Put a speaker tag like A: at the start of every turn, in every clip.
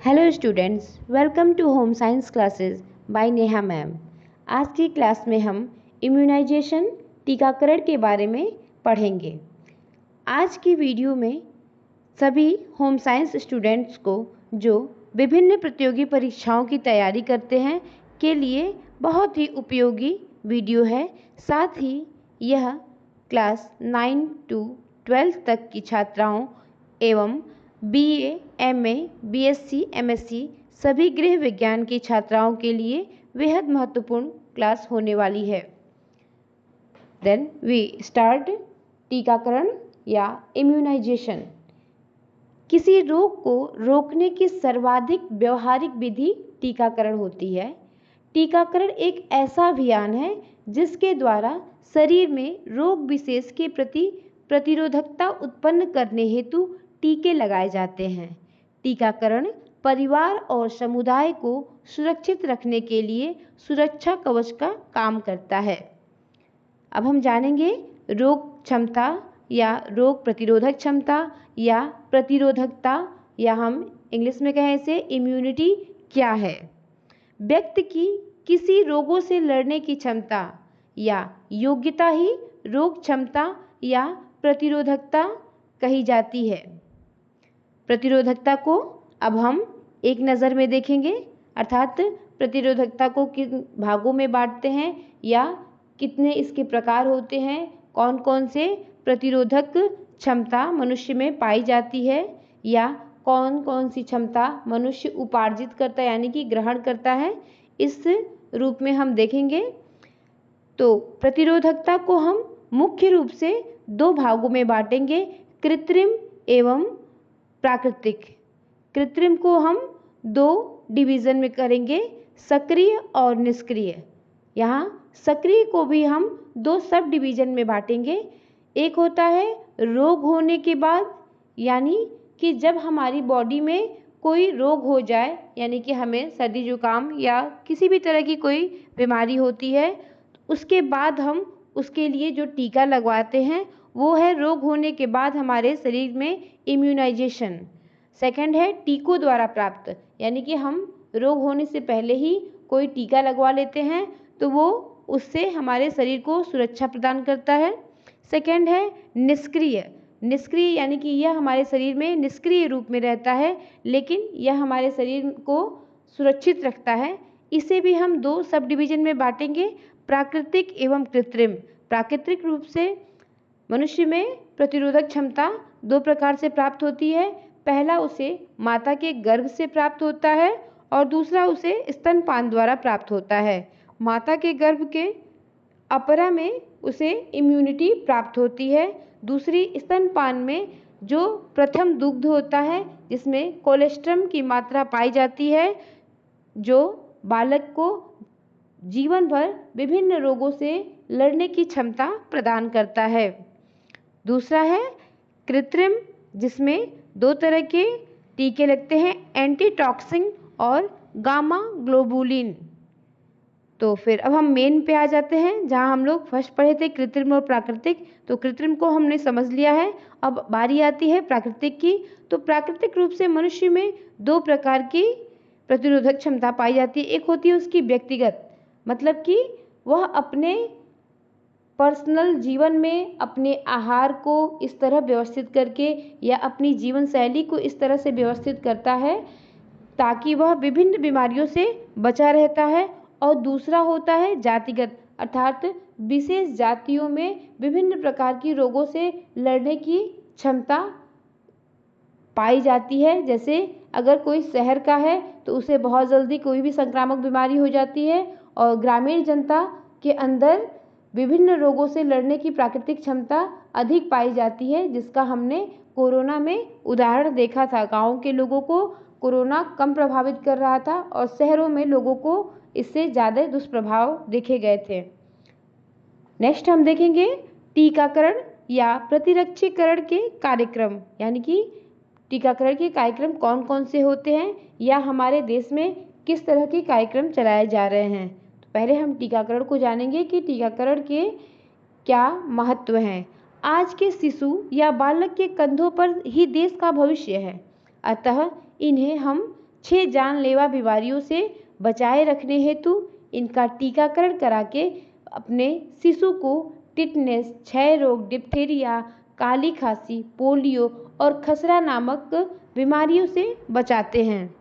A: Hello students, welcome to home science classes by Neha ma'am. आज की class में हम इम्यूनाइजेशन टीकाकरण के बारे में पढ़ेंगे। आज की वीडियो में सभी होम साइंस स्टूडेंट्स को जो विभिन्न प्रतियोगी परीक्षाओं की तैयारी करते हैं के लिए बहुत ही उपयोगी वीडियो है। साथ ही यह क्लास 9 to 12 तक की छात्राओं एवं BA, MA, BSc, MSc सभी गृह विज्ञान की छात्राओं के लिए बेहद महत्वपूर्ण क्लास होने वाली है। Then we start. टीकाकरण या इम्यूनाइजेशन किसी रोग को रोकने की सर्वाधिक व्यवहारिक विधि टीकाकरण होती है। टीकाकरण एक ऐसा अभियान है जिसके द्वारा शरीर में रोग विशेष के प्रति प्रतिरोधकता उत्पन्न करने हेतु टीके लगाए जाते हैं। टीकाकरण परिवार और समुदाय को सुरक्षित रखने के लिए सुरक्षा कवच का काम करता है। अब हम जानेंगे रोग क्षमता या रोग प्रतिरोधक क्षमता या प्रतिरोधकता, या हम इंग्लिश में कहें इसे इम्यूनिटी, क्या है। व्यक्ति की किसी रोगों से लड़ने की क्षमता या योग्यता ही रोग क्षमता या प्रतिरोधकता कही जाती है। प्रतिरोधकता को अब हम एक नज़र में देखेंगे, अर्थात प्रतिरोधकता को किन भागों में बांटते हैं या कितने इसके प्रकार होते हैं, कौन कौन से प्रतिरोधक क्षमता मनुष्य में पाई जाती है या कौन कौन सी क्षमता मनुष्य उपार्जित करता है यानी कि ग्रहण करता है, इस रूप में हम देखेंगे। तो प्रतिरोधकता को हम मुख्य रूप से दो भागों में बांटेंगे, कृत्रिम एवं प्राकृतिक। कृत्रिम को हम दो डिवीज़न में करेंगे, सक्रिय और निष्क्रिय। यहाँ सक्रिय को भी हम दो सब डिवीज़न में बांटेंगे। एक होता है रोग होने के बाद, यानी कि जब हमारी बॉडी में कोई रोग हो जाए, यानी कि हमें सर्दी जुकाम या किसी भी तरह की कोई बीमारी होती है, उसके बाद हम उसके लिए जो टीका लगवाते हैं वो है रोग होने के बाद हमारे शरीर में इम्यूनाइजेशन। सेकंड है टीकों द्वारा प्राप्त, यानी कि हम रोग होने से पहले ही कोई टीका लगवा लेते हैं तो वो उससे हमारे शरीर को सुरक्षा प्रदान करता है। सेकंड है निष्क्रिय। निष्क्रिय यानी कि यह हमारे शरीर में निष्क्रिय रूप में रहता है, लेकिन यह हमारे शरीर को सुरक्षित रखता है। इसे भी हम दो सब डिवीज़न में बांटेंगे, प्राकृतिक एवं कृत्रिम। प्राकृतिक रूप से मनुष्य में प्रतिरोधक क्षमता दो प्रकार से प्राप्त होती है। पहला उसे माता के गर्भ से प्राप्त होता है और दूसरा उसे स्तनपान द्वारा प्राप्त होता है। माता के गर्भ के अपरा में उसे इम्यूनिटी प्राप्त होती है, दूसरी स्तनपान में जो प्रथम दुग्ध होता है जिसमें कोलेस्ट्रम की मात्रा पाई जाती है, जो बालक को जीवन भर विभिन्न रोगों से लड़ने की क्षमता प्रदान करता है। दूसरा है कृत्रिम, जिसमें दो तरह के टीके लगते हैं, एंटीटॉक्सिन और गामा ग्लोबुलिन। तो फिर अब हम मेन पे आ जाते हैं, जहां हम लोग फर्स्ट पढ़े थे कृत्रिम और प्राकृतिक। तो कृत्रिम को हमने समझ लिया है, अब बारी आती है प्राकृतिक की। तो प्राकृतिक रूप से मनुष्य में दो प्रकार की प्रतिरोधक क्षमता पाई जाती है। एक होती है उसकी व्यक्तिगत, मतलब कि वह अपने पर्सनल जीवन में अपने आहार को इस तरह व्यवस्थित करके या अपनी जीवन शैली को इस तरह से व्यवस्थित करता है ताकि वह विभिन्न बीमारियों से बचा रहता है। और दूसरा होता है जातिगत, अर्थात विशेष जातियों में विभिन्न प्रकार की रोगों से लड़ने की क्षमता पाई जाती है। जैसे अगर कोई शहर का है तो उसे बहुत जल्दी कोई भी संक्रामक बीमारी हो जाती है, और ग्रामीण जनता के अंदर विभिन्न रोगों से लड़ने की प्राकृतिक क्षमता अधिक पाई जाती है, जिसका हमने कोरोना में उदाहरण देखा था। गाँव के लोगों को कोरोना कम प्रभावित कर रहा था और शहरों में लोगों को इससे ज़्यादा दुष्प्रभाव देखे गए थे। नेक्स्ट हम देखेंगे टीकाकरण या प्रतिरक्षीकरण के कार्यक्रम, यानी कि टीकाकरण के कार्यक्रम कौन कौन से होते हैं या हमारे देश में किस तरह के कार्यक्रम चलाए जा रहे हैं। तो पहले हम टीकाकरण को जानेंगे कि टीकाकरण के क्या महत्व हैं। आज के शिशु या बालक के कंधों पर ही देश का भविष्य है, अतः इन्हें हम 6 जानलेवा बीमारियों से बचाए रखने हेतु इनका टीकाकरण करा के अपने शिशु को टिटनेस, क्षय रोग, डिप्थीरिया, काली खांसी, पोलियो और खसरा नामक बीमारियों से बचाते हैं।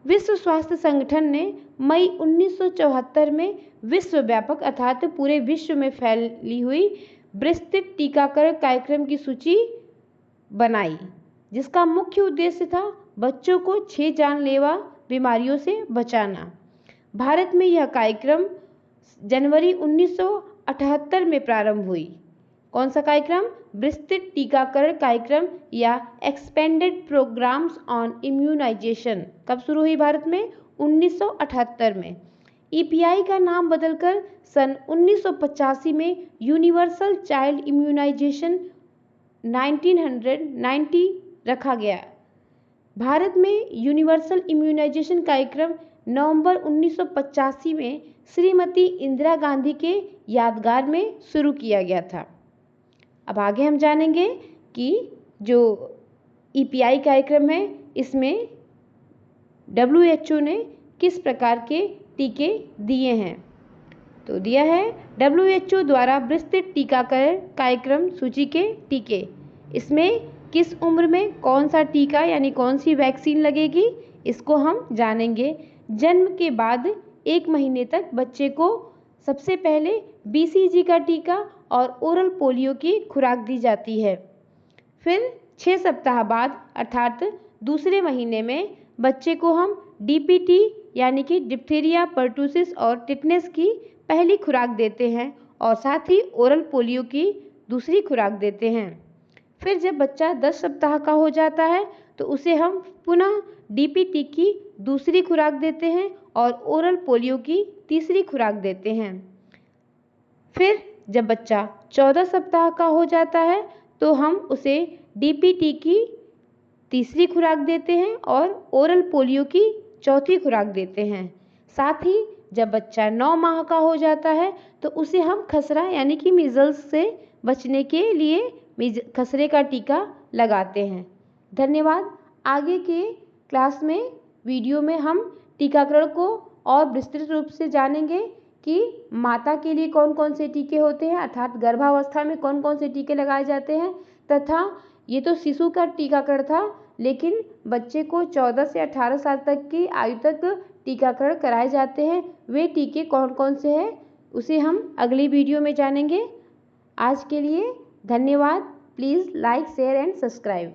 A: विश्व स्वास्थ्य संगठन ने मई 1974 में विश्वव्यापक अर्थात पूरे विश्व में फैली हुई विस्तृत टीकाकरण कार्यक्रम की सूची बनाई, जिसका मुख्य उद्देश्य था बच्चों को 6 जानलेवा बीमारियों से बचाना। भारत में यह कार्यक्रम जनवरी 1978 में प्रारंभ हुई। कौन सा कार्यक्रम? विस्तृत टीकाकरण कार्यक्रम या एक्सपेंडेड प्रोग्राम्स ऑन इम्यूनाइजेशन। कब शुरू हुई भारत में? 1978 में। ईपीआई का नाम बदलकर सन 1985 में यूनिवर्सल चाइल्ड इम्यूनाइजेशन 1990 रखा गया। भारत में यूनिवर्सल इम्यूनाइजेशन कार्यक्रम नवंबर 1985 में श्रीमती इंदिरा गांधी के यादगार में शुरू किया गया था। अब आगे हम जानेंगे कि जो ईपीआई कार्यक्रम है इसमें WHO ने किस प्रकार के टीके दिए हैं। तो दिया है WHO द्वारा विस्तृत टीकाकरण कार्यक्रम सूची के टीके। इसमें किस उम्र में कौन सा टीका यानी कौन सी वैक्सीन लगेगी, इसको हम जानेंगे। जन्म के बाद 1 महीने तक बच्चे को सबसे पहले BCG का टीका और ओरल पोलियो की खुराक दी जाती है। फिर 6 सप्ताह बाद अर्थात दूसरे महीने में बच्चे को हम DPT यानी कि डिप्थीरिया, पर्टूसिस और टिटनेस की पहली खुराक देते हैं और साथ ही ओरल पोलियो की दूसरी खुराक देते हैं। फिर जब बच्चा 10 सप्ताह का हो जाता है तो उसे हम पुनः DPT की दूसरी खुराक देते हैं और ओरल पोलियो की तीसरी खुराक देते हैं। फिर जब बच्चा 14 सप्ताह का हो जाता है तो हम उसे DPT की तीसरी खुराक देते हैं और ओरल पोलियो की चौथी खुराक देते हैं। साथ ही जब बच्चा 9 माह का हो जाता है तो उसे हम खसरा यानी कि मीजल्स से बचने के लिए खसरे का टीका लगाते हैं। धन्यवाद। आगे के क्लास में वीडियो में हम टीकाकरण को और विस्तृत रूप से जानेंगे कि माता के लिए कौन कौन से टीके होते हैं अर्थात गर्भावस्था में कौन कौन से टीके लगाए जाते हैं, तथा ये तो शिशु का टीकाकरण था लेकिन बच्चे को 14 से 18 साल तक की आयु तक टीकाकरण कराए जाते हैं। वे टीके कौन कौन से हैं उसे हम अगली वीडियो में जानेंगे। आज के लिए धन्यवाद। Please like, share and subscribe.